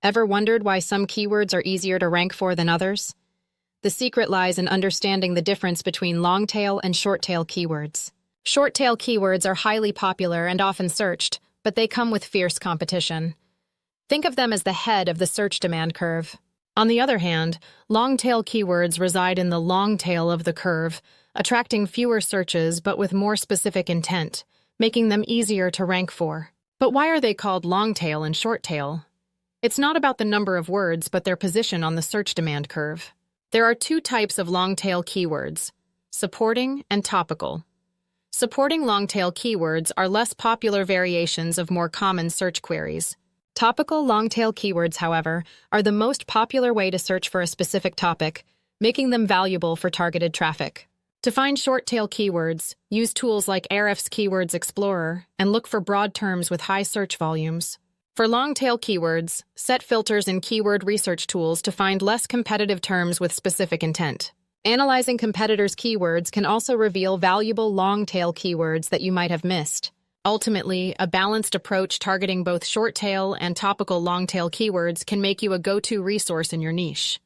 Ever wondered why some keywords are easier to rank for than others? The secret lies in understanding the difference between long-tail and short-tail keywords. Short-tail keywords are highly popular and often searched, but they come with fierce competition. Think of them as the head of the search demand curve. On the other hand, long-tail keywords reside in the long tail of the curve, attracting fewer searches but with more specific intent, making them easier to rank for. But why are they called long-tail and short-tail? It's not about the number of words, but their position on the search demand curve. There are two types of long-tail keywords: supporting and topical. Supporting long-tail keywords are less popular variations of more common search queries. Topical long-tail keywords, however, are the most popular way to search for a specific topic, making them valuable for targeted traffic. To find short-tail keywords, use tools like Ahrefs Keywords Explorer and look for broad terms with high search volumes. For long-tail keywords, set filters in keyword research tools to find less competitive terms with specific intent. Analyzing competitors' keywords can also reveal valuable long-tail keywords that you might have missed. Ultimately, a balanced approach targeting both short-tail and topical long-tail keywords can make you a go-to resource in your niche.